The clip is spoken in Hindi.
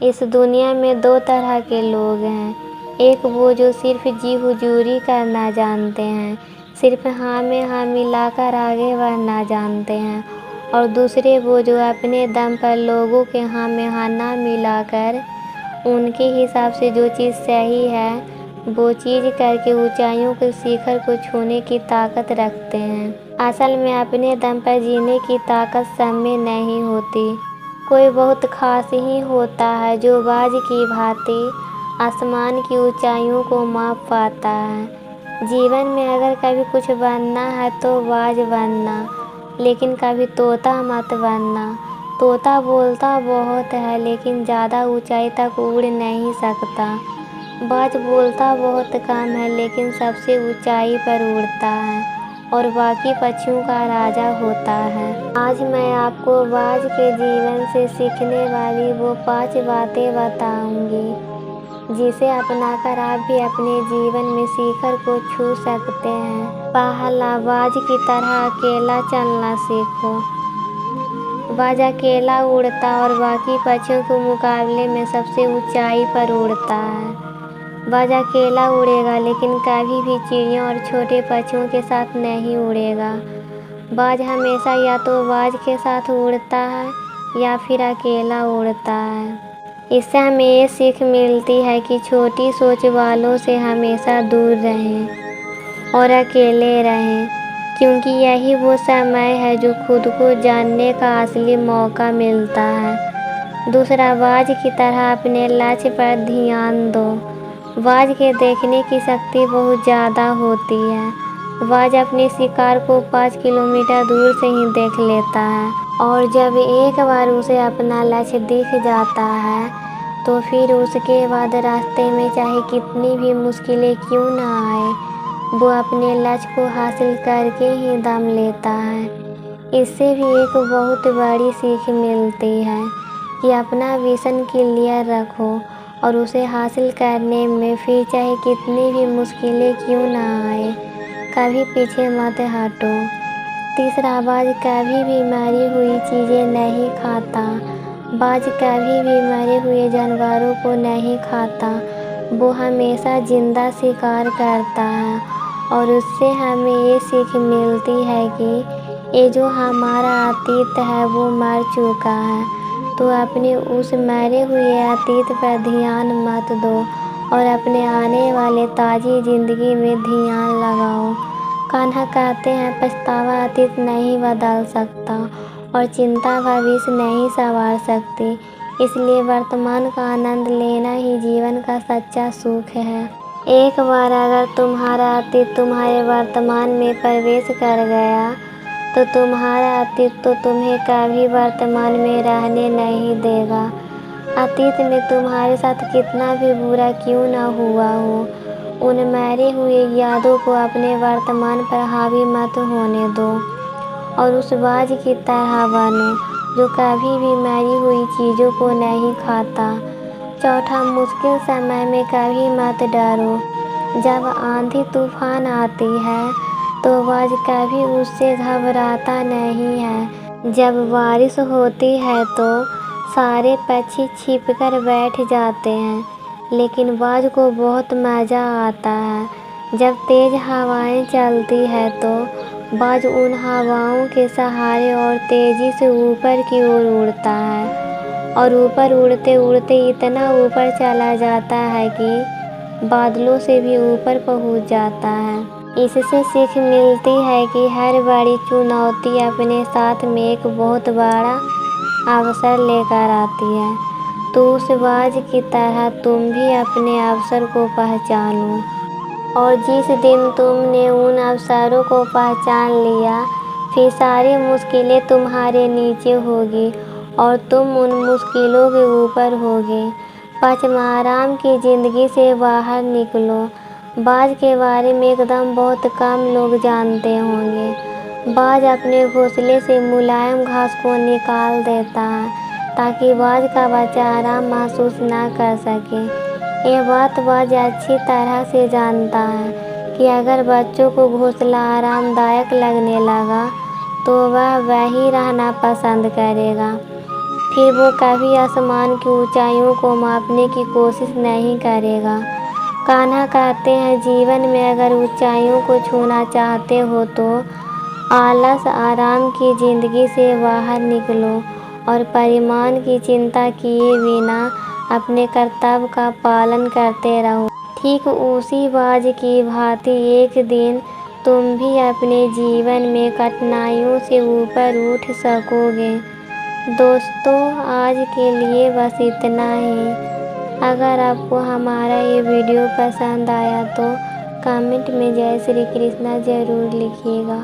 इस दुनिया में दो तरह के लोग हैं, एक वो जो सिर्फ जी हुजूरी करना जानते हैं, सिर्फ हाँ में हाँ मिलाकर आगे बढ़ना जानते हैं, और दूसरे वो जो अपने दम पर लोगों के हाँ में हाँ ना मिलाकर उनके हिसाब से जो चीज़ सही है वो चीज़ करके ऊंचाइयों के शिखर को छूने की ताकत रखते हैं। असल में अपने दम पर जीने की ताकत सब में नहीं होती, कोई बहुत खास ही होता है जो बाज की भांति आसमान की ऊंचाइयों को माप पाता है। जीवन में अगर कभी कुछ बनना है तो बाज बनना, लेकिन कभी तोता मत बनना। तोता बोलता बहुत है लेकिन ज़्यादा ऊंचाई तक उड़ नहीं सकता। बाज बोलता बहुत कम है लेकिन सबसे ऊंचाई पर उड़ता है और बाकी पक्षियों का राजा होता है। आज मैं आपको बाज के जीवन से सीखने वाली वो 5 बातें बताऊंगी जिसे अपनाकर आप भी अपने जीवन में शिखर को छू सकते हैं। पहला, बाज की तरह अकेला चलना सीखो। बाज अकेला उड़ता और बाकी पक्षियों के मुकाबले में सबसे ऊंचाई पर उड़ता है। बाज अकेला उड़ेगा लेकिन कभी भी चिड़ियों और छोटे पक्षियों के साथ नहीं उड़ेगा। बाज हमेशा या तो बाज के साथ उड़ता है या फिर अकेला उड़ता है। इससे हमें ये सीख मिलती है कि छोटी सोच वालों से हमेशा दूर रहें और अकेले रहें, क्योंकि यही वो समय है जो खुद को जानने का असली मौका मिलता है। दूसरा, बाज की तरह अपने लक्ष्य पर ध्यान दो। बाज के देखने की शक्ति बहुत ज़्यादा होती है। बाज अपने शिकार को 5 किलोमीटर दूर से ही देख लेता है और जब एक बार उसे अपना लक्ष्य दिख जाता है तो फिर उसके बाद रास्ते में चाहे कितनी भी मुश्किलें क्यों ना आए, वो अपने लक्ष्य को हासिल करके ही दम लेता है। इससे भी एक बहुत बड़ी सीख मिलती है कि अपना विज़न क्लियर रखो और उसे हासिल करने में फिर चाहे कितनी भी मुश्किलें क्यों ना आए, कभी पीछे मत हटो। तीसरा, बाज कभी भी मरी हुई चीज़ें नहीं खाता। बाज कभी भी मरे हुए जानवरों को नहीं खाता, वो हमेशा जिंदा शिकार करता है और उससे हमें ये सीख मिलती है कि ये जो हमारा अतीत है वो मर चुका है, तो अपने उस मरे हुए अतीत पर ध्यान मत दो और अपने आने वाले ताज़ी ज़िंदगी में ध्यान लगाओ। कान्हा कहते हैं, पछतावा अतीत नहीं बदल सकता और चिंता भविष्य नहीं संवार सकती, इसलिए वर्तमान का आनंद लेना ही जीवन का सच्चा सुख है। एक बार अगर तुम्हारा अतीत तुम्हारे वर्तमान में प्रवेश कर गया तो तुम्हारा अतीत तो तुम्हें कभी वर्तमान में रहने नहीं देगा। अतीत में तुम्हारे साथ कितना भी बुरा क्यों ना हुआ हो, उन मरे हुए यादों को अपने वर्तमान पर हावी मत होने दो और उस बाज की तरह बनो जो कभी भी मरी हुई चीज़ों को नहीं खाता। चौथा, मुश्किल समय में कभी मत डरो। जब आंधी तूफान आती है तो बाज कभी उससे घबराता नहीं है। जब बारिश होती है तो सारे पक्षी छिपकर बैठ जाते हैं, लेकिन बाज को बहुत मज़ा आता है। जब तेज़ हवाएं चलती है तो बाज उन हवाओं के सहारे और तेज़ी से ऊपर की ओर उड़ता है और ऊपर उड़ते उड़ते इतना ऊपर चला जाता है कि बादलों से भी ऊपर पहुंच जाता है। इससे सीख मिलती है कि हर बड़ी चुनौती अपने साथ में एक बहुत बड़ा अवसर लेकर आती है, तो उस बाज की तरह तुम भी अपने अवसर को पहचानो और जिस दिन तुमने उन अवसरों को पहचान लिया फिर सारी मुश्किलें तुम्हारे नीचे होगी और तुम उन मुश्किलों के ऊपर होगे। पाँचवा, आराम की ज़िंदगी से बाहर निकलो। बाज के बारे में एकदम बहुत कम लोग जानते होंगे। बाज अपने घोंसले से मुलायम घास को निकाल देता है ताकि बाज का बच्चा आराम महसूस ना कर सके। यह बात बाज अच्छी तरह से जानता है कि अगर बच्चों को घोंसला आरामदायक लगने लगा तो वह वहीं रहना पसंद करेगा। फिर वो कभी आसमान की ऊंचाइयों को मापने की कोशिश नहीं करेगा। कान्हा कहते हैं, जीवन में अगर ऊंचाइयों को छूना चाहते हो तो आलस आराम की जिंदगी से बाहर निकलो और परिमाण की चिंता किए बिना अपने कर्तव्य का पालन करते रहो। ठीक उसी बाज की भांति एक दिन तुम भी अपने जीवन में कठिनाइयों से ऊपर उठ सकोगे। दोस्तों, आज के लिए बस इतना ही। अगर आपको हमारा ये वीडियो पसंद आया तो कमेंट में जय श्री कृष्णा ज़रूर लिखिएगा।